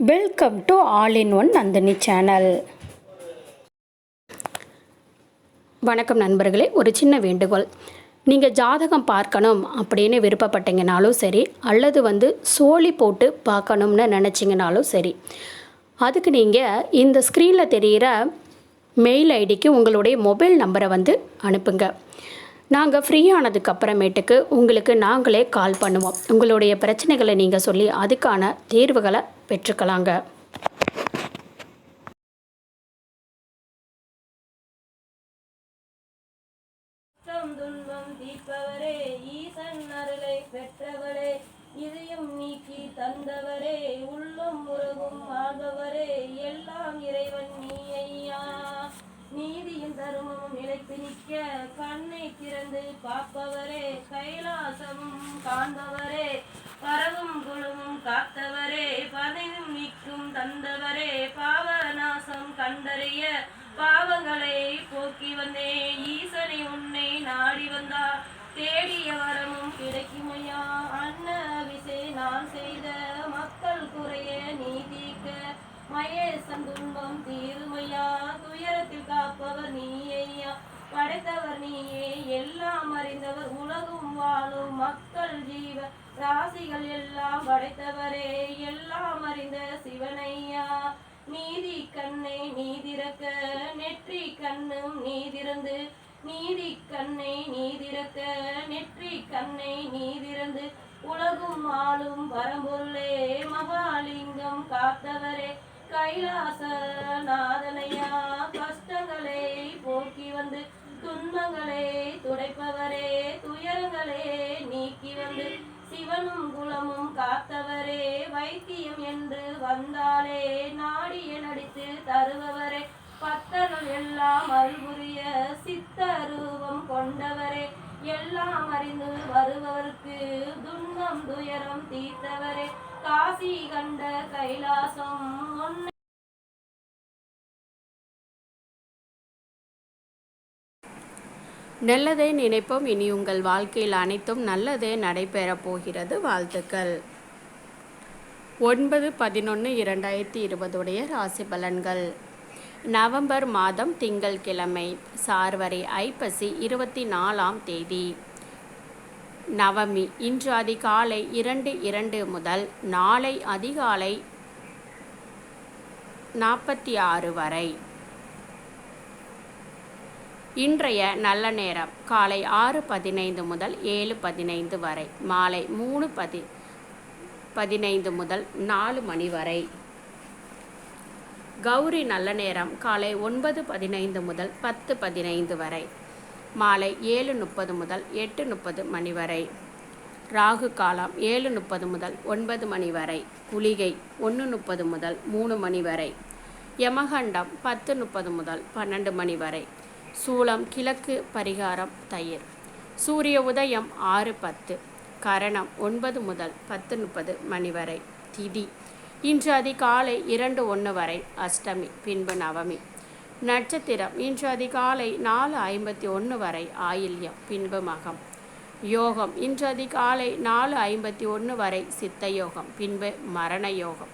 Welcome to all in one Nandini channel. வணக்கம் நண்பர்களே. ஒரு சின்ன வேண்டுகோள், நீங்கள் ஜாதகம் பார்க்கணும் அப்படின்னு விருப்பப்பட்டீங்கனாலும் சரி, அல்லது சோழி போட்டு பார்க்கணும்னு நினச்சிங்கனாலும் சரி, அதுக்கு நீங்கள் இந்த ஸ்க்ரீனில் தெரிகிற மெயில் ஐடிக்கு உங்களுடைய மொபைல் நம்பரை அனுப்புங்க. நாங்கள் ஃப்ரீ ஆனதுக்கப்புறமேட்டுக்கு உங்களுக்கு நாங்களே கால் பண்ணுவோம். உங்களுடைய பிரச்சனைகளை நீங்கள் சொல்லி அதுக்கான தீர்வுகளை பெற்றுக்கலாங்க. துன்பம் தீர்ப்பவரே, ஈசன் அருளை பெற்றவரே, இதையும் நீக்கி தந்தவரே, உள்ளும் உறவும் ஆள்பவரே, எல்லாம் இறைவன் நீ ஐயா. நீதியின் தருமமும் நிலைத்து நிற்க கண்ணை திறந்து பார்ப்பவரே, கைலாசமும் காண்பவரே, பரவும் குழுவும் காத்தவரே, பதையும் நீக்கும் தந்தவரே, பாவநாசம் கண்டறிய பாவங்களை போக்கி வந்தே, ஈசனை உன்னை நாடி வந்தா தேடிய வரமும் கிடைக்குமையா. அன்ன அபிஷே நான் செய்த மக்கள் குறைய நீ தீர்க்க, மகேசன் துன்பம் தீருமையா, துயரத்தில் காப்பவர் நீ ஐயா. படைத்தவர் நீயே, எல்லாம் அறிந்தவர், உலகும் வாழும் மக்கள் ஜீவ ராசிகள் எல்லாம் படைத்தவரே, எல்லாம் அறிந்த சிவனையா. நீதி கண்ணை நீதிறக்க நெற்றி கண்ணும் நீதிறந்து, நீதி கண்ணை நீதிறக்க நெற்றி கண்ணை நீதிறந்து, உலகும் ஆளும் பரம்பொருளே, மகாலிங்கம் காத்தவரே, கைலாச நாதனையா. கஷ்டங்களை போக்கி வந்து துன்பங்களை துடைப்பவரே, துயரங்களே நீக்கி வந்து சிவனும் குலமும் காத்தவரே, வைத்தியம் என்று வந்தாலே நாடிய நடித்து தருபவரே, பக்தர்கள் எல்லாம் அருள்புரிய சித்தரூபம் கொண்டவரே, எல்லாம் அறிந்து வருபவருக்கு துன்பம் துயரம் தீர்த்தவரே, காசி கண்ட கைலாசம் ஒன்னை. நல்லதே நினைப்போம். இனி உங்கள் வாழ்க்கையில் அனைத்தும் நல்லதே நடைபெறப் போகிறது. வாழ்த்துக்கள். 9/11/2020 ராசி பலன்கள். நவம்பர் மாதம் திங்கள் கிழமை, சார்வரி ஐப்பசி 24ஆம் தேதி, நவமி. இன்று அதிகாலை 2:02 முதல் நாளை அதிகாலை 4:46 வரை. இன்றைய நல்ல நேரம் காலை 6:15 முதல் 7:15 வரை, மாலை 3:15 முதல் 4 மணி வரை. கௌரி நல்ல நேரம் காலை 9:15 முதல் 10:15 வரை, மாலை 7:30 முதல் 8:30 மணி வரை. ராகு காலம் 7:30 முதல் 9 மணி வரை. குளிகை 1:30 முதல் 3 மணி வரை. யமகண்டம் 10:30 முதல் 12 மணி வரை. சூலம் கிழக்கு, பரிகாரம் தயிர். சூரிய உதயம் 6:10, கரணம் 9 முதல் 10:30 மணி வரை. திதி இன்று அதிகாலை 2:01 வரை, அஷ்டமி, பின்பு நவமி. நட்சத்திரம் இன்று அதிகாலை 4:51 வரை, ஆயில்யம், பின்பு மகம். யோகம் இன்று அதிகாலை 4:51 வரை, சித்த யோகம், பின்பு மரண யோகம்.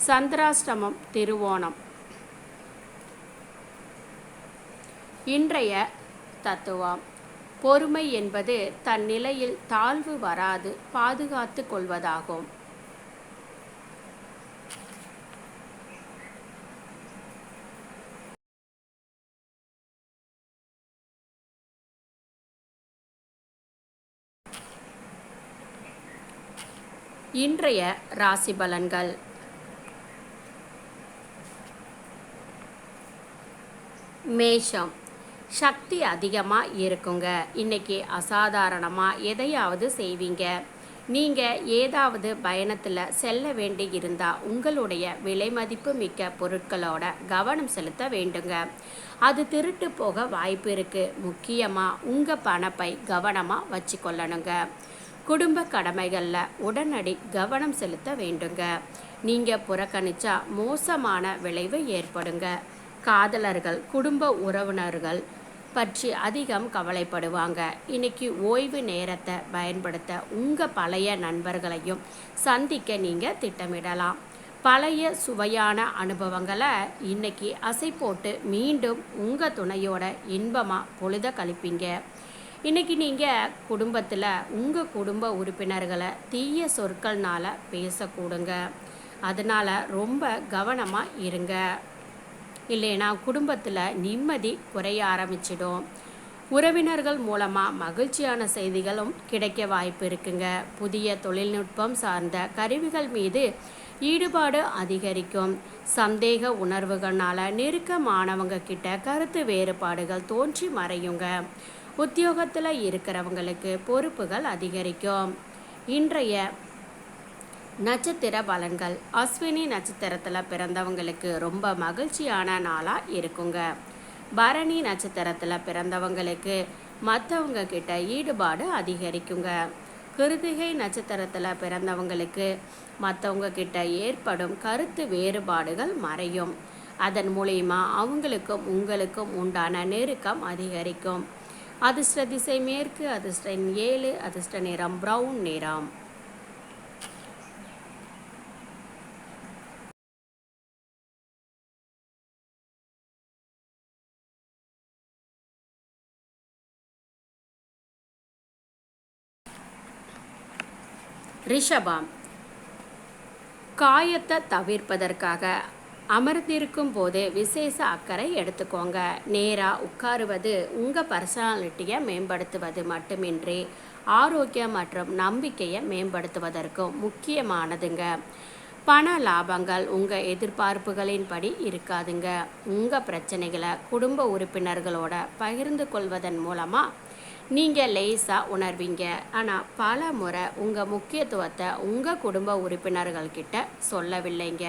சந்திராஷ்டமம் திருவோணம். இன்றைய தத்துவம்: பொறுமை என்பது தன் நிலையில் தாழ்வு வராது பாதுகாத்து கொள்வதாகும். இன்றைய ராசி பலன்கள். மேஷம். சக்தி அதிகமாக இருக்குங்க. இன்றைக்கி அசாதாரணமாக எதையாவது செய்வீங்க. நீங்கள் ஏதாவது பயணத்தில் செல்ல வேண்டி இருந்தால் உங்களுடைய விலை மதிப்பு மிக்க பொருட்களோட கவனம் செலுத்த வேண்டுங்க. அது திருட்டு போக வாய்ப்பு இருக்குது. முக்கியமாக உங்கள் பணப்பை கவனமாக வச்சுக்கொள்ளணுங்க. குடும்ப கடமைகளில் உடனடி கவனம் செலுத்த வேண்டுங்க. நீங்கள் புறக்கணிச்சா மோசமான விளைவு ஏற்படுங்க. காதலர்கள் குடும்ப உறவினர்கள் பற்றி அதிகம் கவலைப்படுவாங்க. இன்னைக்கு ஓய்வு நேரத்தை பயன்படுத்த உங்கள் பழைய நண்பர்களையும் சந்திக்க நீங்கள் திட்டமிடலாம். பழைய சுவையான அனுபவங்களை இன்னைக்கு அசை போட்டு மீண்டும் உங்கள் துணையோட இன்பமாக பொழுத கழிப்பீங்க. இன்னைக்கு நீங்கள் குடும்பத்தில் உங்கள் குடும்ப உறுப்பினர்களை தீய சொற்கள்னால பேசக்கூடுங்க. அதனால் ரொம்ப கவனமாக இருங்க. இல்லைன்னா குடும்பத்தில் நிம்மதி குறைய ஆரம்பிச்சிடும். உறவினர்கள் மூலமாக மகிழ்ச்சியான செய்திகளும் கிடைக்க வாய்ப்பு இருக்குங்க. புதிய தொழில்நுட்பம் சார்ந்த கருவிகள் மீது ஈடுபாடு அதிகரிக்கும். சந்தேக உணர்வுகளால் நெருக்கமானவங்க கிட்ட கருத்து வேறுபாடுகள் தோன்றி மறையுங்க. உத்தியோகத்தில் இருக்கிறவங்களுக்கு பொறுப்புகள் அதிகரிக்கும். இன்றைய நட்சத்திர பலன்கள். அஸ்வினி நட்சத்திரத்தில் பிறந்தவங்களுக்கு ரொம்ப மகிழ்ச்சியான நாளாக இருக்குங்க. பரணி நட்சத்திரத்தில் பிறந்தவங்களுக்கு மற்றவங்க கிட்ட ஈடுபாடு அதிகரிக்குங்க. கிருத்திகை நட்சத்திரத்தில் பிறந்தவங்களுக்கு மற்றவங்க கிட்ட ஏற்படும் கருத்து வேறுபாடுகள் மறையும். அதன் மூலிமா அவங்களுக்கும் உங்களுக்கும் உண்டான நெருக்கம் அதிகரிக்கும். அதிர்ஷ்ட திசை மேற்கு, அதிர்ஷ்ட எண் 7, அதிர்ஷ்ட நிறம் பிரவுன் நிறம். ரிஷபம். காயத்தை தவிர்ப்பதற்காக அமர்ந்திருக்கும் போது விசேஷ அக்கறை எடுத்துக்கோங்க. நேராக உட்காருவது உங்கள் பர்சனாலிட்டியை மேம்படுத்துவது மட்டுமின்றி ஆரோக்கியம் மற்றும் நம்பிக்கையை மேம்படுத்துவதற்கும் முக்கியமானதுங்க. பண லாபங்கள் உங்கள் எதிர்பார்ப்புகளின்படி இருக்காதுங்க. உங்கள் பிரச்சனைகளை குடும்ப உறுப்பினர்களோட பகிர்ந்து கொள்வதன் மூலமாக நீங்கள் லேசாக உணர்வீங்க. ஆனால் பல முறை உங்கள் முக்கியத்துவத்தை உங்கள் குடும்ப உறுப்பினர்கள்கிட்ட சொல்லவில்லைங்க.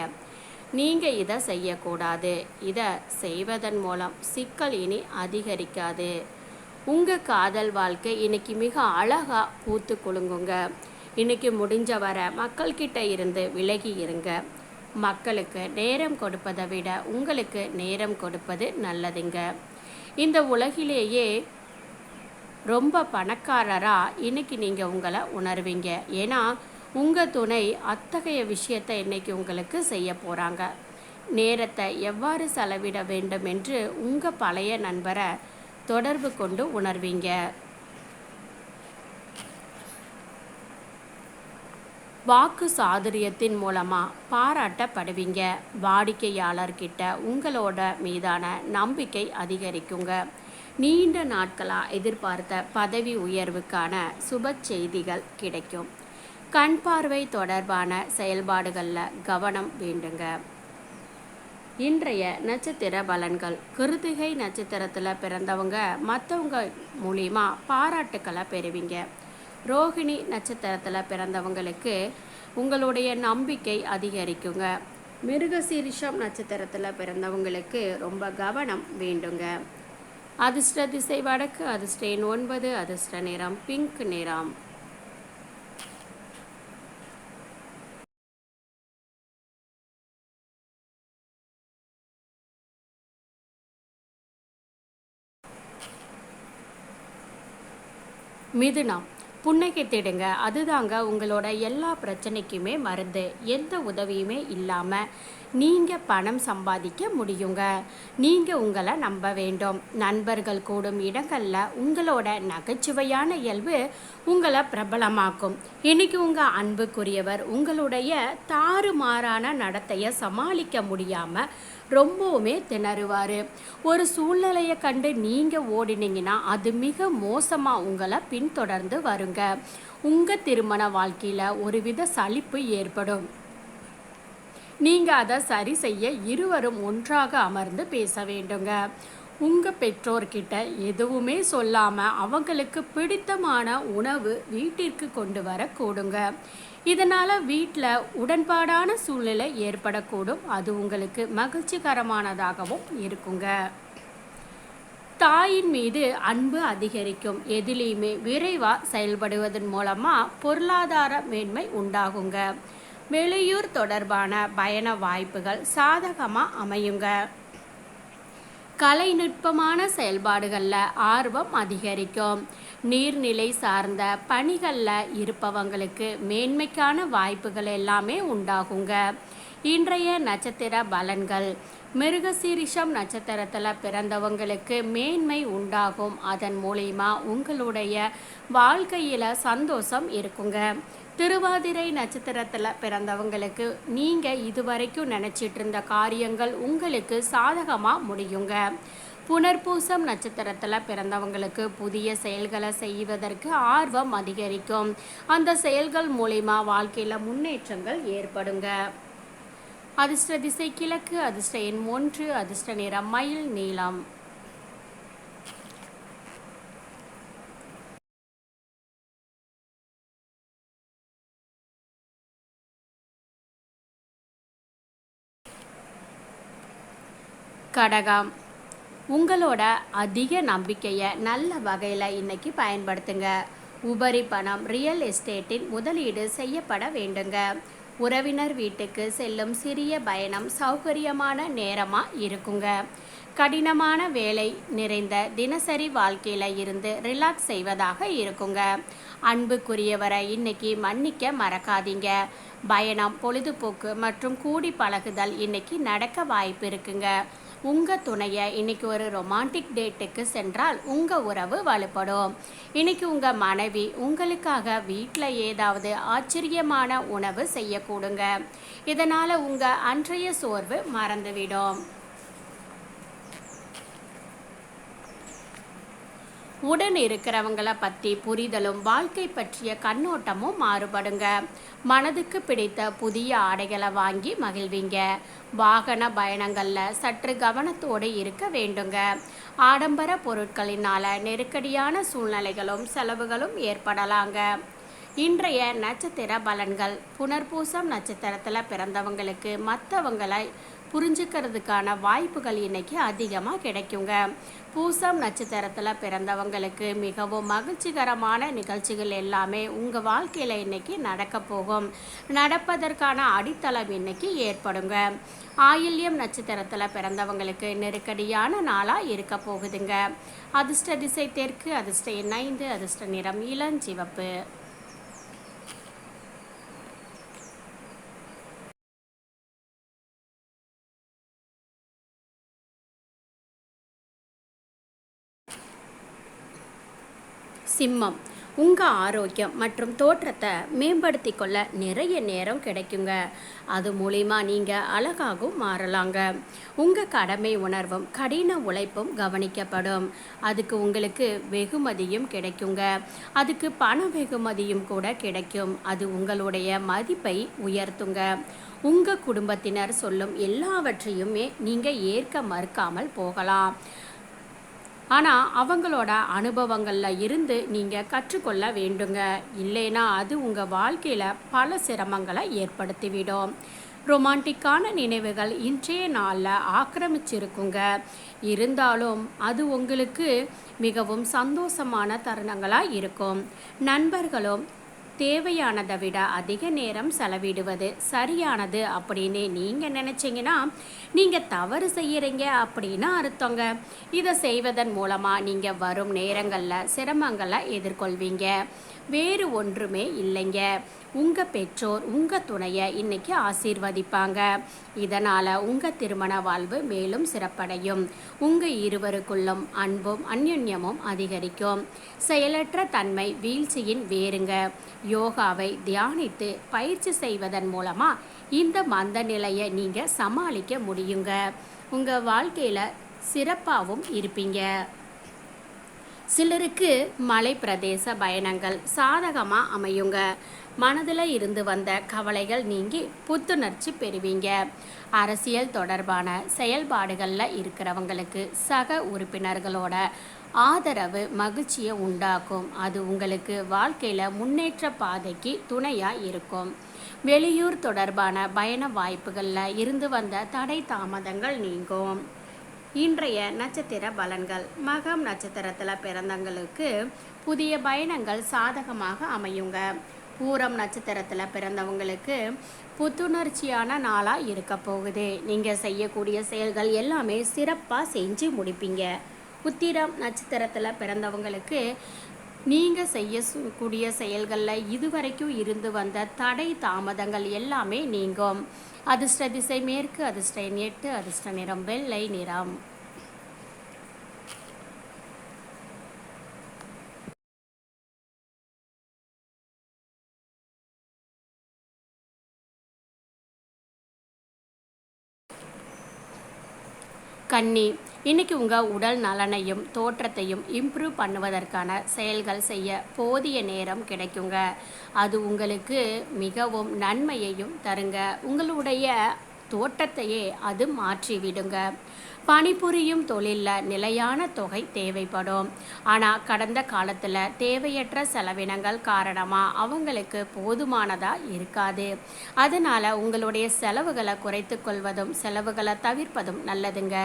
நீங்கள் இதை செய்யக்கூடாது. இதை செய்வதன் மூலம் சிக்கல் இனி அதிகரிக்காது. உங்கள் காதல் வாழ்க்கை இன்னைக்கு மிக அழகாக பூத்து குலுங்குங்க. இன்னைக்கு முடிஞ்ச வர மக்கள்கிட்ட இருந்து விலகி இருங்க. மக்களுக்கு நேரம் கொடுப்பதை விட உங்களுக்கு நேரம் கொடுப்பது நல்லதுங்க. இந்த உலகிலேயே ரொம்ப பணக்காரராக இன்னைக்கு நீங்கள் உங்களை உணர்வீங்க. ஏன்னா உங்கள் துணை அத்தகைய விஷயத்தை இன்னைக்கு உங்களுக்கு செய்ய போகிறாங்க. நேரத்தை எவ்வாறு செலவிட வேண்டும் என்று உங்கள் பழைய நண்பரை தொடர்பு கொண்டு உணர்வீங்க. வாக்கு சாதுரியத்தின் மூலமாக பாராட்டப்படுவீங்க. வாடிக்கையாளர்கிட்ட உங்களோட மீதான நம்பிக்கை அதிகரிக்குங்க. நீண்ட நாட்களாக எதிர்பார்த்த பதவி உயர்வுக்கான சுப செய்திகள் கிடைக்கும். கண் பார்வை தொடர்பான செயல்பாடுகளில் கவனம் வேண்டுங்க. இன்றைய நட்சத்திர பலன்கள். கிருத்திகை நட்சத்திரத்தில் பிறந்தவங்க மற்றவங்க மூலிமா பாராட்டுக்களை பெறுவீங்க. ரோகிணி நட்சத்திரத்தில் பிறந்தவங்களுக்கு உங்களுடைய நம்பிக்கை அதிகரிக்குங்க. மிருகசீரிஷம் நட்சத்திரத்தில் பிறந்தவங்களுக்கு ரொம்ப கவனம் வேண்டுங்க. அதிர்ஷ்ட திசை வடக்கு, அதிர்ஷ்ட எண் 9, அதிர்ஷ்ட நிறம் பிங்க் நிறம். மிதுனம். புன்னகை தேடுங்க. அதுதாங்க உங்களோட எல்லா பிரச்சனைக்குமே மருந்து. எந்த உதவியுமே இல்லாமல் நீங்கள் பணம் சம்பாதிக்க முடியுங்க. நீங்கள் உங்களை நம்ப வேண்டும். நண்பர்கள் கூடும் இடங்களில் உங்களோட நகைச்சுவையான இயல்பு உங்களை பிரபலமாக்கும். இன்னைக்கு உங்கள் அன்புக்குரியவர் உங்களுடைய தாறுமாறான நடத்தையை சமாளிக்க முடியாமல் ரொம்பவுமே திணறுவார். ஒரு சூழ்நிலையை கண்டு நீங்கள் ஓடினீங்கன்னா அது மிக மோசமாக உங்களை பின்தொடர்ந்து வருங்க. உங்கள் திருமண வாழ்க்கையில் ஒருவித சலிப்பு ஏற்படும். நீங்கள் அதை சரி செய்ய இருவரும் ஒன்றாக அமர்ந்து பேச வேண்டுங்க. உங்கள் பெற்றோர்கிட்ட எதுவுமே சொல்லாமல் அவங்களுக்கு பிடித்தமான உணவு வீட்டிற்கு கொண்டு வர கூடுங்க. இதனால் வீட்டில் உடன்பாடான சூழ்நிலை ஏற்படக்கூடும். அது உங்களுக்கு மகிழ்ச்சிகரமானதாகவும் இருக்குங்க. தாயின் மீது அன்பு அதிகரிக்கும். எதிலையுமே விரைவாக செயல்படுவதன் மூலமாக பொருளாதார மேன்மை உண்டாகுங்க. வெளியூர் தொடர்பான பயண வாய்ப்புகள் சாதகமாக அமையுங்க. கலைநுட்பமான செயல்பாடுகளில் ஆர்வம் அதிகரிக்கும். நீர்நிலை சார்ந்த பணிகளில் இருப்பவங்களுக்கு மேன்மைக்கான வாய்ப்புகள் எல்லாமே உண்டாகுங்க. இன்றைய நட்சத்திர பலன்கள். மிருகசீரிஷம் நட்சத்திரத்தில் பிறந்தவங்களுக்கு மேன்மை உண்டாகும். அதன் மூலிமா உங்களுடைய வாழ்க்கையில் சந்தோஷம் இருக்குங்க. திருவாதிரை நட்சத்திரத்தில் பிறந்தவங்களுக்கு நீங்கள் இதுவரைக்கும் நினச்சிட்டு இருந்த காரியங்கள் உங்களுக்கு சாதகமாக முடியுங்க. புனர்பூசம் நட்சத்திரத்தில் பிறந்தவங்களுக்கு புதிய செயல்களை செய்வதற்கு ஆர்வம் அதிகரிக்கும். அந்த செயல்கள் மூலிமா வாழ்க்கையில் முன்னேற்றங்கள் ஏற்படுங்க. அதிர்ஷ்ட திசை கிழக்கு, அதிர்ஷ்ட எண் 1, அதிர்ஷ்ட நிறம் மயில் நீலம். கடகம். உங்களோட அதிக நம்பிக்கையை நல்ல வகையில் இன்னைக்கு பயன்படுத்துங்க. உபரி பணம் ரியல் எஸ்டேட்டின் முதலீடு செய்யப்பட வேண்டுங்க. உறவினர் வீட்டுக்கு செல்லும் சிறிய பயணம் சௌகரியமான நேரமாக இருக்குங்க. கடினமான வேலை நிறைந்த தினசரி வாழ்க்கையில் இருந்து ரிலாக்ஸ் செய்வதாக இருக்குங்க. அன்புக்குரியவரை இன்னைக்கு மன்னிக்க மறக்காதீங்க. பயணம், பொழுதுபோக்கு மற்றும் கூடி பழகுதல் இன்னைக்கு நடக்க வாய்ப்பு இருக்குங்க. உங்கள் துணையை இன்னைக்கு ஒரு ரொமான்டிக் டேட்டுக்கு சென்றால் உங்கள் உறவு வலுப்படும். இன்னைக்கு உங்கள் மனைவி உங்களுக்காக வீட்டில் ஏதாவது ஆச்சரியமான உணவு செய்யக்கூடுங்க. இதனால் உங்கள் அன்றைய சோர்வு மறந்துவிடும். உடன் இருக்கிறவங்கள பற்றி புரிதலும் வாழ்க்கை பற்றிய கண்ணோட்டமும் மாறுபடுங்க. மனதுக்கு பிடித்த புதிய ஆடைகளை வாங்கி மகிழ்வீங்க. வாகன பயணங்களில் சற்று கவனத்தோடு இருக்க வேண்டுங்க. ஆடம்பர பொருட்களினால் நெருக்கடியான சூழ்நிலைகளும் செலவுகளும் ஏற்படலாங்க. இன்றைய நட்சத்திர பலன்கள். புனர்பூசம் நட்சத்திரத்தில் பிறந்தவங்களுக்கு மற்றவங்களை புரிஞ்சுக்கிறதுக்கான வாய்ப்புகள் இன்னைக்கு அதிகமாக கிடைக்குங்க. பூசம் நட்சத்திரத்தில் பிறந்தவங்களுக்கு மிகவும் மகிழ்ச்சிகரமான நிகழ்ச்சிகள் எல்லாமே உங்கள் வாழ்க்கையில் இன்னைக்கு நடக்க போகும். நடப்பதற்கான அடித்தளம் இன்னைக்கு ஏற்படுங்க. ஆயில்யம் நட்சத்திரத்தில் பிறந்தவங்களுக்கு நெருக்கடியான நாளாக இருக்க போகுதுங்க. அதிர்ஷ்ட திசை தெற்கு, அதிர்ஷ்ட எண் 5, அதிர்ஷ்ட நிறம் இளஞ்சிவப்பு. சிம்மம். உங்கள் ஆரோக்கியம் மற்றும் தோற்றத்தை மேம்படுத்தி கொள்ள நிறைய நேரம் கிடைக்குங்க. அது மூலிமா நீங்கள் அழகாகவும் மாறலாங்க. உங்கள் கடமை உணர்வும் கடின உழைப்பும் கவனிக்கப்படும். அதுக்கு உங்களுக்கு வெகுமதியும் கிடைக்குங்க. அதுக்கு பண வெகுமதியும் கூட கிடைக்கும். அது உங்களுடைய மதிப்பை உயர்த்துங்க. உங்கள் குடும்பத்தினர் சொல்லும் எல்லாவற்றையுமே நீங்கள் ஏற்க மறுக்காமல் போகலாம். ஆனால் அவங்களோட அனுபவங்களில் இருந்து நீங்கள் கற்றுக்கொள்ள வேண்டுங்க. இல்லைன்னா அது உங்கள் வாழ்க்கையில் பல சிரமங்களை ஏற்படுத்திவிடும். ரொமான்டிக்கான நினைவுகள் இன்றைய நாளில் ஆக்கிரமிச்சிருக்குங்க. இருந்தாலும் அது உங்களுக்கு மிகவும் சந்தோஷமான தருணங்களாக இருக்கும். நண்பர்களும் தேவையானதை விட அதிக நேரம் செலவிடுவது சரியானது அப்படின்னு நீங்கள் நினச்சிங்கன்னா நீங்கள் தவறு செய்கிறீங்க அப்படின்னு அர்த்தங்க. இதை செய்வதன் மூலமாக நீங்கள் வரும் நேரங்களில் சிரமங்களை எதிர்கொள்வீங்க. வேறு ஒன்றுமே இல்லைங்க. உங்கள் பெற்றோர் உங்கள் துணையை இன்னைக்கு ஆசீர்வதிப்பாங்க. இதனால் உங்கள் திருமண வாழ்வு மேலும் சிறப்படையும். உங்கள் இருவருக்குள்ளும் அன்பும் அந்யுன்யமும் அதிகரிக்கும். செயலற்ற தன்மை வீழ்ச்சியின் வேறுங்க. யோகாவை தியானித்து பயிற்சி செய்வதன் மூலமாக இந்த மந்த நிலையை நீங்கள் சமாளிக்க முடியுங்க. உங்கள் வாழ்க்கையில் சிறப்பாகவும் இருப்பீங்க. சிலருக்கு மலை பிரதேச பயணங்கள் சாதகமாக அமையுங்க. மனதில் இருந்து வந்த கவலைகள் நீங்கி புத்துணர்ச்சி பெறுவீங்க. அரசியல் தொடர்பான செயல்பாடுகளில் இருக்கிறவங்களுக்கு சக உறுப்பினர்களோட ஆதரவு மகிழ்ச்சியை உண்டாக்கும். அது உங்களுக்கு வாழ்க்கையில் முன்னேற்ற பாதைக்கு துணையாக இருக்கும். வெளியூர் தொடர்பான பயண வாய்ப்புகளில் இருந்து வந்த தடை தாமதங்கள் நீங்கும். இன்றைய நட்சத்திர பலன்கள். மகம் நட்சத்திரத்தில் பிறந்தவங்களுக்கு புதிய பயணங்கள் சாதகமாக அமையுங்க. பூரம் நட்சத்திரத்தில் பிறந்தவங்களுக்கு புத்துணர்ச்சியான நாளாக இருக்க போகுது. நீங்கள் செய்யக்கூடிய செயல்கள் எல்லாமே சிறப்பாக செஞ்சு முடிப்பீங்க. உத்திரம் நட்சத்திரத்தில் பிறந்தவங்களுக்கு நீங்கள் செய்யக்கூடிய செயல்களில் இதுவரைக்கும் இருந்து வந்த தடை தாமதங்கள் எல்லாமே நீங்கும். அதிர்ஷ்ட திசை மேற்கு, அதிர்ஷ்ட எண் 8, அதிர்ஷ்ட நிறம் வெள்ளை நிறம். கன்னி, இன்னைக்கு உங்கள் உடல் நலனையும் தோற்றத்தையும் இம்ப்ரூவ் பண்ணுவதற்கான செயல்கள் செய்ய போதிய நேரம் கிடைக்குங்க. அது உங்களுக்கு மிகவும் நன்மையையும் தருங்க. உங்களுடைய தோற்றத்தையே அது மாற்றிவிடுங்க. பணிபுரியும் தொழிலில் நிலையான தொகை தேவைப்படும். ஆனால் கடந்த காலத்தில் தேவையற்ற செலவினங்கள் காரணமாக அவங்களுக்கு போதுமானதாக இருக்காது. அதனால் உங்களுடைய செலவுகளை குறைத்து கொள்வதும் செலவுகளை தவிர்ப்பதும் நல்லதுங்க.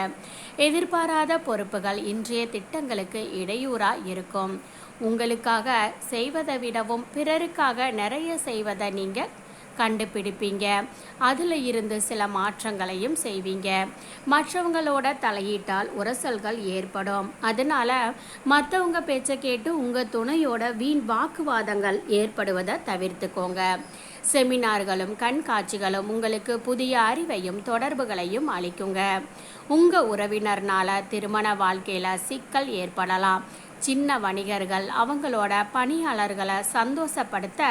எதிர்பாராத பொறுப்புகள் இன்றைய திட்டங்களுக்கு இடையூறாக இருக்கும். உங்களுக்காக செய்வதை விடவும் பிறருக்காக நிறைய செய்வதை நீங்கள் கண்டுபிடிப்பீங்க. அதில் இருந்து சில மாற்றங்களையும் செய்வீங்க. மற்றவங்களோட தலையீட்டால் உரசல்கள் ஏற்படும். அதனால் மற்றவங்க பேச்சை கேட்டு உங்கள் துணையோட வீண் வாக்குவாதங்கள் ஏற்படுவதை தவிர்த்துக்கோங்க. செமினார்களும் கண்காட்சிகளும் உங்களுக்கு புதிய அறிவையும் தொடர்புகளையும் அளிக்குங்க. உங்கள் உறவினர்னால திருமண வாழ்க்கையில் சிக்கல் ஏற்படலாம். சின்ன வணிகர்கள் அவங்களோட பணியாளர்களை சந்தோஷப்படுத்த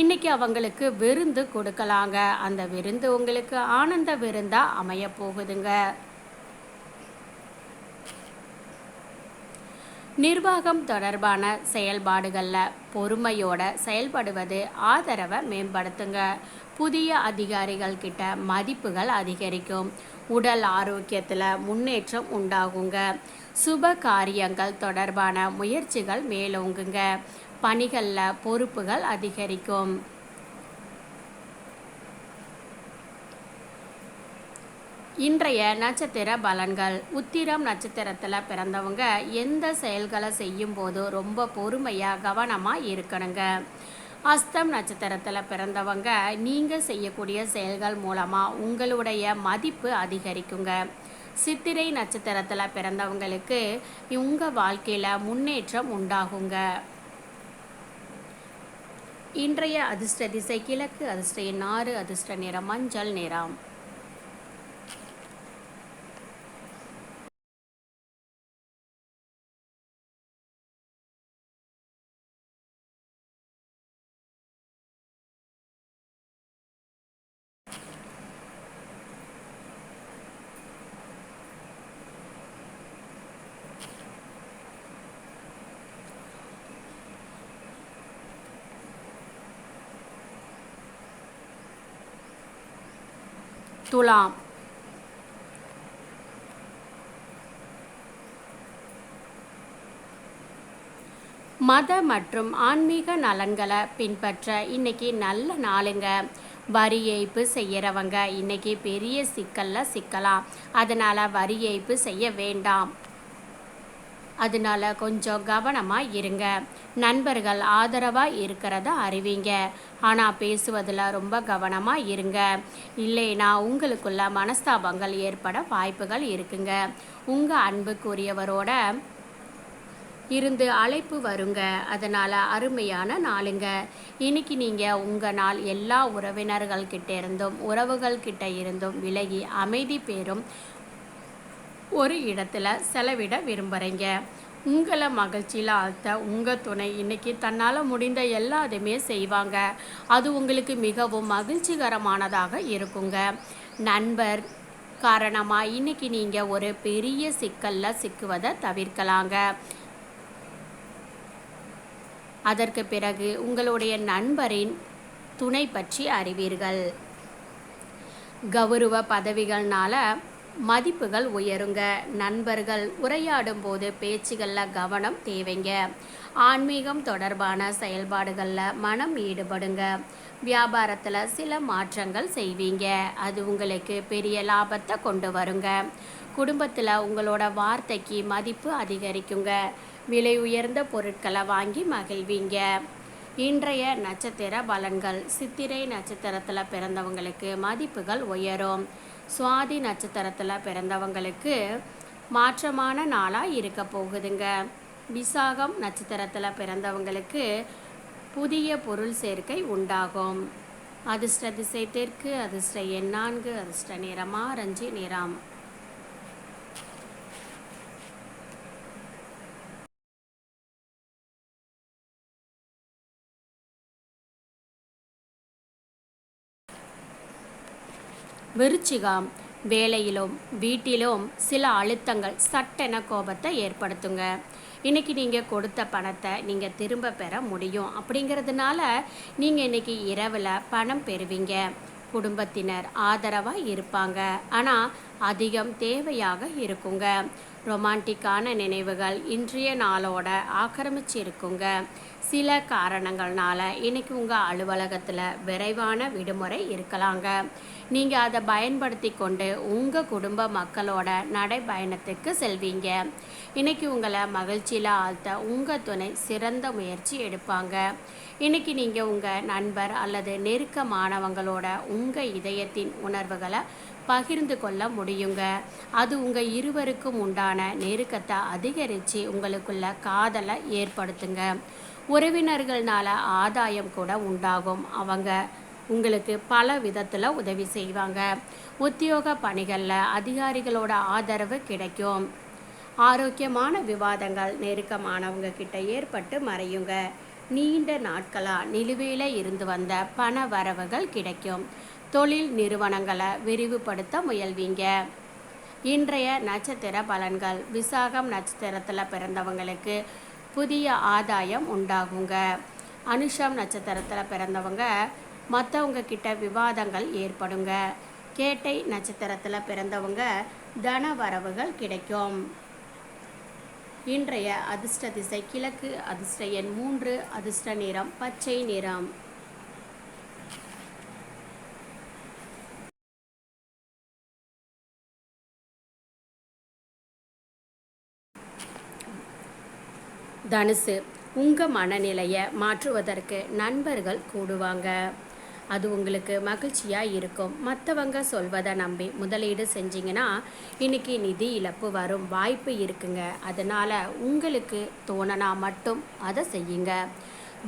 இன்னைக்கு அவங்களுக்கு விருந்து கொடுக்கலாங்க. அந்த விருந்து உங்களுக்கு ஆனந்த விருந்தா அமைய போகுதுங்க. நிர்வாகம் தொடர்பான செயல்பாடுகளில் பொறுமையோட செயல்படுவது ஆதரவை மேம்படுத்துங்க. புதிய அதிகாரிகள் கிட்ட மதிப்புகள் அதிகரிக்கும். உடல் ஆரோக்கியத்தில் முன்னேற்றம் உண்டாகுங்க. சுப காரியங்கள் தொடர்பான முயற்சிகள் மேலோங்குங்க. பணிகளில் பொறுப்புகள் அதிகரிக்கும். இன்றைய நட்சத்திர பலன்கள். உத்திரம் நட்சத்திரத்தில் பிறந்தவங்க எந்த செயல்களை செய்யும் போதும் ரொம்ப பொறுமையாக கவனமாக இருக்கணுங்க. அஸ்தம் நட்சத்திரத்தில் பிறந்தவங்க நீங்கள் செய்யக்கூடிய செயல்கள் மூலமாக உங்களுடைய மதிப்பு அதிகரிக்குங்க. சித்திரை நட்சத்திரத்தில் பிறந்தவங்களுக்கு உங்கள் வாழ்க்கையில் முன்னேற்றம் உண்டாகுங்க. இன்றைய அதிர்ஷ்ட திசை கிழக்கு, அதிர்ஷ்ட எண் 6, அதிர்ஷ்ட நிறம் மஞ்சள் நிறம். துலாம், மத மற்றும் ஆன்மீக நலன்களை பின்பற்ற இன்னைக்கு நல்ல நாளுங்க. வரி ஏய்ப்பு செய்கிறவங்க இன்னைக்கு பெரிய சிக்கலில் சிக்கலாம். அதனால் வரி ஏய்ப்பு செய்ய வேண்டாம். அதனால கொஞ்சம் கவனமாக இருங்க. நண்பர்கள் ஆதரவாக இருக்கிறத அறிவிங்க. ஆனால் பேசுவதில் ரொம்ப கவனமாக இருங்க. இல்லைனா உங்களுக்குள்ள மனஸ்தாபங்கள் ஏற்பட வாய்ப்புகள் இருக்குங்க. உங்கள் அன்புக்குரியவரோட இருந்து அழைப்பு வருங்க. அதனால் அருமையான நாளுங்க. இன்னைக்கு நீங்கள் உங்கள் நாள் எல்லா உறவினர்கள்கிட்ட இருந்தும் உறவுகள்கிட்ட இருந்தும் விலகி அமைதி பெறும் ஒரு இடத்துல செலவிட விரும்புகிறீங்க. உங்களை மகிழ்ச்சியில் ஆழ்த்த உங்கள் துணை இன்னைக்கு தன்னால் முடிந்த எல்லாத்தையுமே செய்வாங்க. அது உங்களுக்கு மிகவும் மகிழ்ச்சிகரமானதாக இருக்குங்க. நண்பர் காரணமாக இன்னைக்கு நீங்கள் ஒரு பெரிய சிக்கலில் சிக்குவதை தவிர்க்கலாங்க. அதற்கு பிறகு உங்களுடைய நண்பரின் துணை பற்றி அறிவீர்கள். கௌரவ பதவிகள்னால மதிப்புகள் உயருங்க. நண்பர்கள் உரையாடும் போது பேச்சுகளில் கவனம் தேவைங்க. ஆன்மீகம் தொடர்பான செயல்பாடுகளில் மனம் ஈடுபடுங்க. வியாபாரத்தில் சில மாற்றங்கள் செய்வீங்க. அது உங்களுக்கு பெரிய லாபத்தை கொண்டு வருங்க. குடும்பத்தில் உங்களோட வார்த்தைக்கு மதிப்பு அதிகரிக்குங்க. விலை உயர்ந்த பொருட்களை வாங்கி மகிழ்வீங்க. இன்றைய நட்சத்திர பலன்கள். சித்திரை நட்சத்திரத்தில் பிறந்தவங்களுக்கு மதிப்புகள் உயரும். சுவாதி நட்சத்திரத்தில் பிறந்தவங்களுக்கு மாற்றமான நாளாக இருக்க போகுதுங்க. விசாகம் நட்சத்திரத்தில் பிறந்தவங்களுக்கு புதிய பொருள் சேர்க்கை உண்டாகும். அதிர்ஷ்ட திசை தெற்கு, அதிர்ஷ்ட எண் 4, அதிர்ஷ்ட நிறம் ஆரஞ்சு நிறம். விருச்சிகம், வேலையிலும் வீட்டிலும் சில அழுத்தங்கள் சட்டென கோபத்தை ஏற்படுத்துங்க. இன்றைக்கி நீங்கள் கொடுத்த பணத்தை நீங்கள் திரும்ப பெற முடியும் அப்படிங்கிறதுனால நீங்கள் இன்றைக்கி இரவில் பணம் பெறுவீங்க. குடும்பத்தினர் ஆதரவாக இருப்பாங்க, ஆனால் அதிகம் தேவையாக இருக்குங்க. ரொமான்டிக்கான நினைவுகள் இன்றைய நாளோட ஆக்கிரமிச்சு இருக்குங்க. சில காரணங்கள்னால இன்றைக்கி உங்கள் அலுவலகத்தில் விரைவான விடுமுறை இருக்கலாங்க. நீங்கள் அதை பயன்படுத்தி கொண்டு உங்கள் குடும்ப மக்களோட நடைப்பயணத்துக்கு செல்வீங்க. இன்றைக்கி உங்களை மகிழ்ச்சியில் ஆழ்த்த உங்கள் துணை சிறந்த முயற்சி எடுப்பாங்க. இன்றைக்கி நீங்கள் உங்கள் நண்பர் அல்லது நெருக்கமானவங்களோட உங்கள் இதயத்தின் உணர்வுகளை பகிர்ந்து கொள்ள முடியுங்க. அது உங்கள் இருவருக்கும் உண்டான நெருக்கத்தை அதிகரித்து உங்களுக்குள்ள காதலை ஏற்படுத்துங்க. உறவினர்களால் ஆதாயம் கூட உண்டாகும். அவங்க உங்களுக்கு பல விதத்தில் உதவி செய்வாங்க. உத்தியோக பணிகளில் அதிகாரிகளோட ஆதரவு கிடைக்கும். ஆரோக்கியமான விவாதங்கள் நெருக்கமானவங்க கிட்ட ஏற்பட்டு மறையுங்க. நீண்ட நாட்களாக நிலுவையில் இருந்து வந்த பண வரவுகள் கிடைக்கும். தொழில் நிறுவனங்களை விரிவுபடுத்த முயல்வீங்க. இன்றைய நட்சத்திர பலன்கள். விசாகம் நட்சத்திரத்தில் பிறந்தவங்களுக்கு புதிய ஆதாயம் உண்டாகுங்க. அனுஷம் நட்சத்திரத்தில் பிறந்தவங்க மற்றவங்க கிட்ட விவாதங்கள் ஏற்படுங்க. கேட்டை நட்சத்திரத்தில் பிறந்தவங்க தன வரவுகள் கிடைக்கும். இன்றைய அதிர்ஷ்ட திசை கிழக்கு, அதிர்ஷ்ட எண் 3, அதிர்ஷ்ட நிறம் பச்சை நிறம். தனுசு, உங்கள் மனநிலையை மாற்றுவதற்கு நண்பர்கள் கூடுவாங்க. அது உங்களுக்கு மகிழ்ச்சியாக இருக்கும். மற்றவங்க சொல்வதை நம்பி முதலீடு செஞ்சிங்கன்னா இன்றைக்கி நிதி இழப்பு வரும் வாய்ப்பு இருக்குங்க. அதனால் உங்களுக்கு தோணனா மட்டும் அதை செய்யுங்க.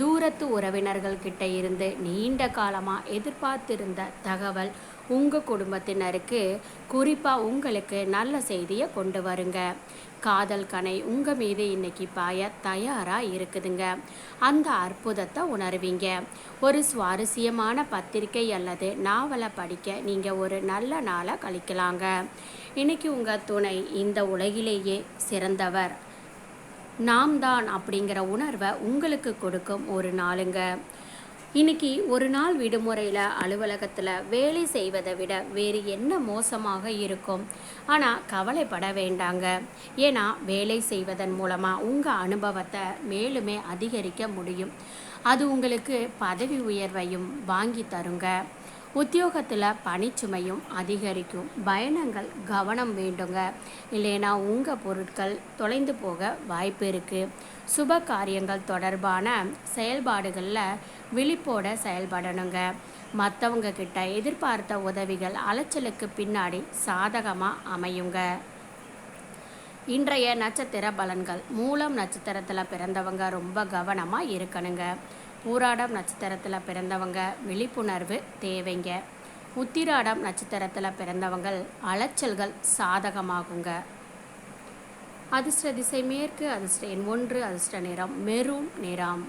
தூரத்து உறவினர்கள் கிட்ட இருந்து நீண்ட காலமாக எதிர்பார்த்திருந்த தகவல் உங்கள் குடும்பத்தினருக்கு, குறிப்பாக உங்களுக்கு நல்ல செய்தியை கொண்டு வருங்க. காதல் கனை உங்கள் மீது இன்னைக்கு பாய தயாராக இருக்குதுங்க. அந்த அற்புதத்தை உணர்வீங்க. ஒரு சுவாரஸ்யமான பத்திரிகை அல்லது நாவலை படிக்க நீங்கள் ஒரு நல்ல நாளை கழிக்கலாங்க. இன்னைக்கு உங்கள் துணை இந்த உலகிலேயே சிறந்தவர் நாம் தான் அப்படிங்கிற உணர்வை உங்களுக்கு கொடுக்கும் ஒரு நாளுங்க. இன்னைக்கு ஒரு நாள் விடுமுறையில் அலுவலகத்தில் வேலை செய்வதை விட வேறு என்ன மோசமாக இருக்கும்? ஆனால் கவலைப்பட வேண்டாங்க. ஏன்னா வேலை செய்வதன் மூலமாக உங்கள் அனுபவத்தை மேலுமே அதிகரிக்க முடியும். அது உங்களுக்கு பதவி உயர்வையும் வாங்கி தருங்க. உத்தியோகத்தில் பணிச்சுமையும் அதிகரிக்கும். பயணங்கள் கவனம் வேண்டுங்க, இல்லைன்னா உங்கள் பொருட்கள் தொலைந்து போக வாய்ப்பு இருக்குது. சுப காரியங்கள் தொடர்பான செயல்பாடுகளில் விழிப்போட செயல்படணுங்க. மற்றவங்க கிட்ட எதிர்பார்த்த உதவிகள் அலைச்சலுக்கு பின்னாடி சாதகமாக அமையுங்க. இன்றைய நட்சத்திர பலன்கள். மூலம் நட்சத்திரத்தில் பிறந்தவங்க ரொம்ப கவனமாக இருக்கணுங்க. பூராடம் நட்சத்திரத்தில் பிறந்தவங்க விழிப்புணர்வு தேவைங்க. உத்திராடம் நட்சத்திரத்தில் பிறந்தவங்கள் அலைச்சல்கள் சாதகமாகுங்க. அதிர்ஷ்ட திசை மேற்கு, அதிர்ஷ்ட எண் 1, அதிர்ஷ்ட நிறம் மெரூன் நிறம்.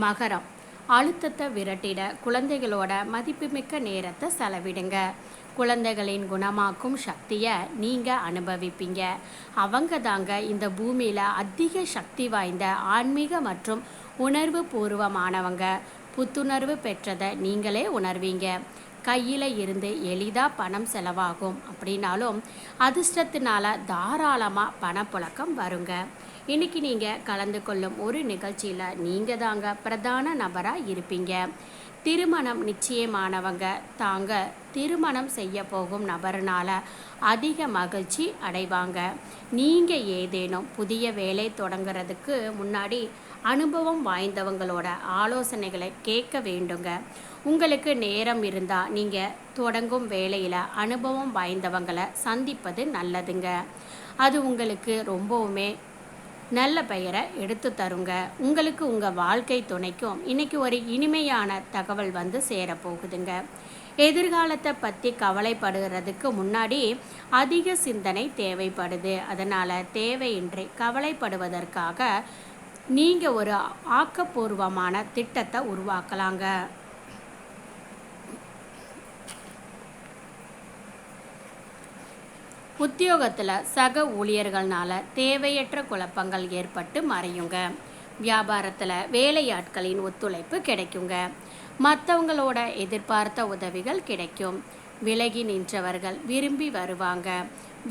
மகரம், அழுத்தத்தை விரட்டிட குழந்தைகளோட மதிப்புமிக்க நேரத்தை செலவிடுங்க. குழந்தைகளின் குணமாக்கும் சக்தியை நீங்கள் அனுபவிப்பீங்க. அவங்க தாங்க இந்த பூமியில் அதிக சக்தி வாய்ந்த ஆன்மீக மற்றும் உணர்வு பூர்வமானவங்க. புத்துணர்வு பெற்றதை நீங்களே உணர்வீங்க. கையில் இருந்து எளிதாக பணம் செலவாகும் அப்படின்னாலும் அதிர்ஷ்டத்தினால தாராளமாக பணப்புழக்கம் வருங்க. இன்றைக்கி நீங்கள் கலந்து கொள்ளும் ஒரு நிகழ்ச்சியில் நீங்கள் தாங்க பிரதான நபராக இருப்பீங்க. திருமணம் நிச்சயமானவங்க தாங்க திருமணம் செய்ய போகும் நபர்னால அதிக மகிழ்ச்சி அடைவாங்க. நீங்கள் ஏதேனும் புதிய வேலை தொடங்குறதுக்கு முன்னாடி அனுபவம் வாய்ந்தவங்களோட ஆலோசனைகளை கேட்க வேண்டுங்க. உங்களுக்கு நேரம் இருந்தால் நீங்கள் தொடங்கும் வேலையில் அனுபவம் வாய்ந்தவங்களை சந்திப்பது நல்லதுங்க. அது உங்களுக்கு ரொம்பவுமே நல்ல பெயரை எடுத்து தருங்க. உங்களுக்கு உங்கள் வாழ்க்கை துணைக்கும் இன்றைக்கி ஒரு இனிமையான தகவல் வந்து சேரப்போகுதுங்க. எதிர்காலத்தை பற்றி கவலைப்படுகிறதுக்கு முன்னாடி அதிக சிந்தனை தேவைப்படுது. அதனால் தேவையின்றி கவலைப்படுவதற்காக நீங்கள் ஒரு ஆக்கப்பூர்வமான திட்டத்தை உருவாக்கலாங்க. உத்தியோகத்தில் சக ஊழியர்களால் தேவையற்ற குழப்பங்கள் ஏற்பட்டு மறையுங்க. வியாபாரத்தில் வேலையாட்களின் ஒத்துழைப்பு கிடைக்குங்க. மற்றவங்களோட எதிர்பார்த்த உதவிகள் கிடைக்கும். விலகி நின்றவர்கள் விரும்பி வருவாங்க.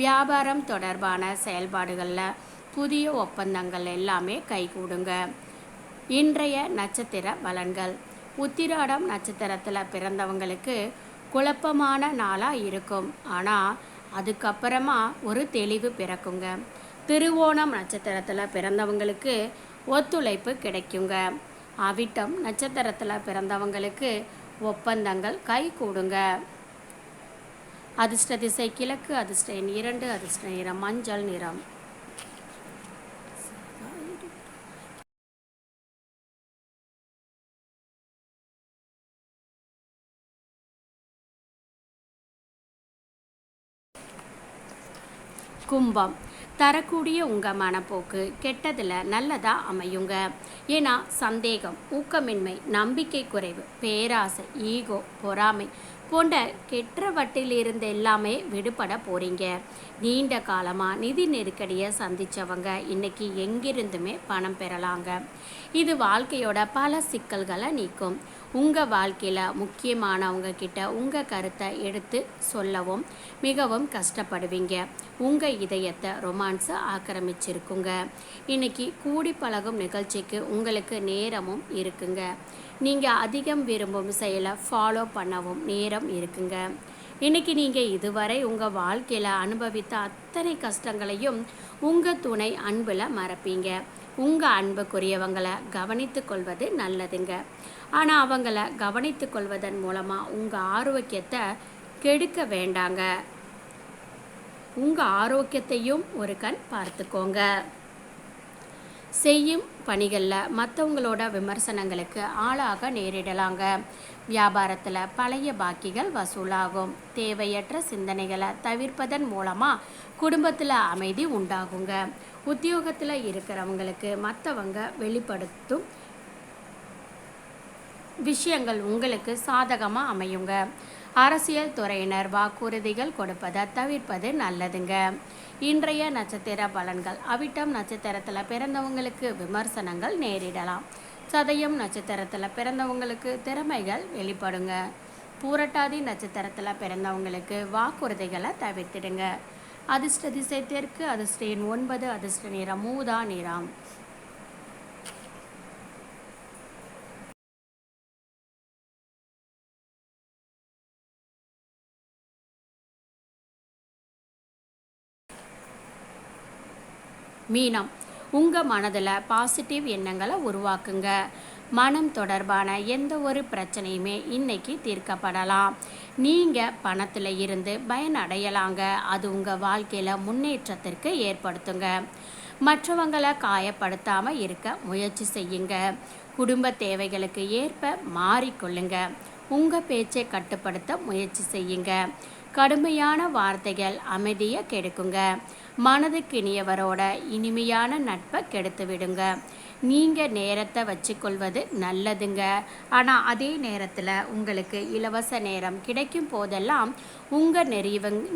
வியாபாரம் தொடர்பான செயல்பாடுகளில் புதிய ஒப்பந்தங்கள் எல்லாமே கைகூடுங்க. இன்றைய நட்சத்திர பலன்கள். உத்திராடம் நட்சத்திரத்தில் பிறந்தவங்களுக்கு குழப்பமான நாளாக இருக்கும். ஆனால் அதுக்கப்புறமா ஒரு தெளிவு பிறக்குங்க. திருவோணம் நட்சத்திரத்தில் பிறந்தவங்களுக்கு ஒத்துழைப்பு கிடைக்குங்க. அவிட்டம் நட்சத்திரத்தில் பிறந்தவங்களுக்கு ஒப்பந்தங்கள் கை கூடுங்க. அதிர்ஷ்ட திசை கிழக்கு, அதிர்ஷ்ட எண் 2, அதிர்ஷ்ட நிறம் மஞ்சள் நிறம். கும்பம். தரக்கூடிய உங்கள் மனப்போக்கு கெட்டதில் நல்லதாக அமையுங்க. ஏன்னா சந்தேகம், ஊக்கமின்மை, நம்பிக்கை குறைவு, பேராசை, ஈகோ, பொறாமை போன்ற கெட்டவற்றிலிருந்து எல்லாமே விடுபட போகிறீங்க. நீண்ட காலமாக நிதி நெருக்கடியை சந்தித்தவங்க இன்றைக்கி எங்கிருந்துமே பணம் பெறலாங்க. இது வாழ்க்கையோட பல சிக்கல்களை நீக்கும். உங்கள் வாழ்க்கையில் முக்கியமானவங்க கிட்ட உங்கள் கருத்தை எடுத்து சொல்லவும் மிகவும் கஷ்டப்படுவீங்க. உங்கள் இதயத்தை ரொமான்ஸை ஆக்கிரமிச்சிருக்குங்க. இன்றைக்கி கூடி பழகும் நிகழ்ச்சிக்கு உங்களுக்கு நேரமும் இருக்குங்க. நீங்கள் அதிகம் விரும்பும் செயலை ஃபாலோ பண்ணவும் நேரம் இருக்குங்க. இன்றைக்கி நீங்கள் இதுவரை உங்கள் வாழ்க்கையில் அனுபவித்த அத்தனை கஷ்டங்களையும் உங்கள் துணை அன்பில் மறப்பீங்க. உங்கள் அன்புக்குரியவங்களை கவனித்து கொள்வது நல்லதுங்க. ஆனால் அவங்கள கவனித்து கொள்வதன் மூலமாக உங்கள் ஆரோக்கியத்தை கெடுக்க வேண்டாங்க. உங்கள் ஆரோக்கியத்தையும் ஒரு கண் பார்த்துக்கோங்க. செய்யும் பணிகளில் மற்றவங்களோட விமர்சனங்களுக்கு ஆளாக நேரிடலாங்க. வியாபாரத்தில் பழைய பாக்கிகள் வசூலாகும். தேவையற்ற சிந்தனைகளை தவிர்ப்பதன் மூலமாக குடும்பத்தில் அமைதி உண்டாகுங்க. உத்தியோகத்தில் இருக்கிறவங்களுக்கு மற்றவங்க வெளிப்படுத்தும் விஷயங்கள் உங்களுக்கு சாதகமாக அமையுங்க. அரசியல் துறையினர் வாக்குறுதிகள் கொடுப்பதை தவிர்ப்பது நல்லதுங்க. இன்றைய நட்சத்திர பலன்கள். அவிட்டம் நட்சத்திரத்தில் பிறந்தவங்களுக்கு விமர்சனங்கள் நேரிடலாம். சதயம் நட்சத்திரத்தில் பிறந்தவங்களுக்கு திறமைகள் வெளிப்படுங்க. பூரட்டாதி நட்சத்திரத்தில் பிறந்தவங்களுக்கு வாக்குறுதிகளை தவிர்த்திடுங்க. அதிர்ஷ்ட திசை தெற்கு, அதிர்ஷ்ட எண் 9, அதிர்ஷ்ட நிறம் ஊதா நிறம். மீனம். உங்கள் மனதில் பாசிட்டிவ் எண்ணங்களை உருவாக்குங்க. மனம் தொடர்பான எந்த ஒரு பிரச்சனையுமே இன்னைக்கு தீர்க்கப்படலாம். நீங்கள் பணத்தில் இருந்து பயனடையலாங்க. அது உங்கள் வாழ்க்கையில் முன்னேற்றத்திற்கு ஏற்படுத்துங்க. மற்றவங்களை காயப்படுத்தாமல் இருக்க முயற்சி செய்யுங்க. குடும்ப தேவைகளுக்கு ஏற்ப மாறிக்கொள்ளுங்க. உங்கள் பேச்சை கட்டுப்படுத்த முயற்சி செய்யுங்க. கடுமையான வார்த்தைகள் அமைதியை கெடுக்குங்க. மனதுக்கு இனியவரோட இனிமையான நட்பை கெடுத்து விடுங்க. நீங்கள் நேரத்தை வச்சுக்கொள்வது நல்லதுங்க. ஆனால் அதே நேரத்தில் உங்களுக்கு இலவச நேரம் கிடைக்கும் போதெல்லாம் உங்கள்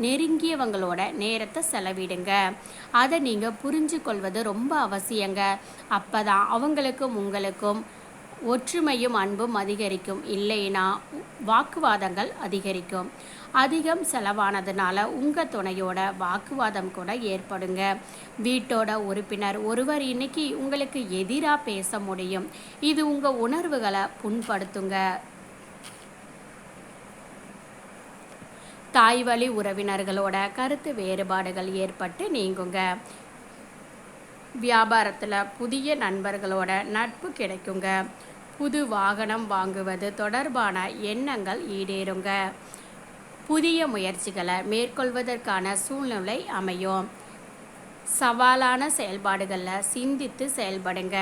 நெருங்கியவங்களோட நேரத்தை செலவிடுங்க. அதை நீங்கள் புரிஞ்சு கொள்வது ரொம்ப அவசியங்க. அப்போ தான் அவங்களுக்கும் உங்களுக்கும் ஒற்றுமையும் அன்பும் அதிகரிக்கும். இல்லைன்னா வாக்குவாதங்கள் அதிகரிக்கும். அதிகம் செலவானதுனால உங்கள் துணையோட வாக்குவாதம் கூட ஏற்படுங்க. வீட்டோட உறுப்பினர் ஒருவர் இன்னைக்கு உங்களுக்கு எதிராக பேச முடியும். இது உங்கள் உணர்வுகளை புண்படுத்துங்க. தாய் வழி உறவினர்களோட கருத்து வேறுபாடுகள் ஏற்பட்டு நீங்குங்க. வியாபாரத்தில் புதிய நண்பர்களோட நட்பு கிடைக்குங்க. புது வாகனம் வாங்குவது தொடர்பான எண்ணங்கள் ஈடேறுங்க. புதிய முயற்சிகளை மேற்கொள்வதற்கான சூழ்நிலை அமையும். சவாலான செயல்பாடுகளில் சிந்தித்து செயல்படுங்க.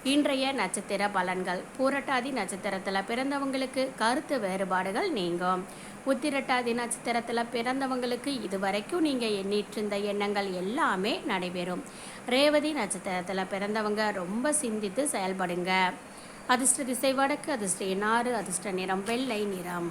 இன்றைய நட்சத்திர பலன்கள். பூரட்டாதி நட்சத்திரத்தில் பிறந்தவங்களுக்கு கருத்து வேறுபாடுகள் நீங்கும். உத்திரட்டாதி நட்சத்திரத்தில் பிறந்தவங்களுக்கு இதுவரைக்கும் நீங்கள் எண்ணிட்டிருந்த எண்ணங்கள் எல்லாமே நடைபெறும். ரேவதி நட்சத்திரத்தில் பிறந்தவங்க ரொம்ப சிந்தித்து செயல்படுங்க. அதிர்ஷ்ட திசை வடக்கு, அதிர்ஷ்ட எண் 6, அதிர்ஷ்ட நிறம் வெள்ளை நிறம்.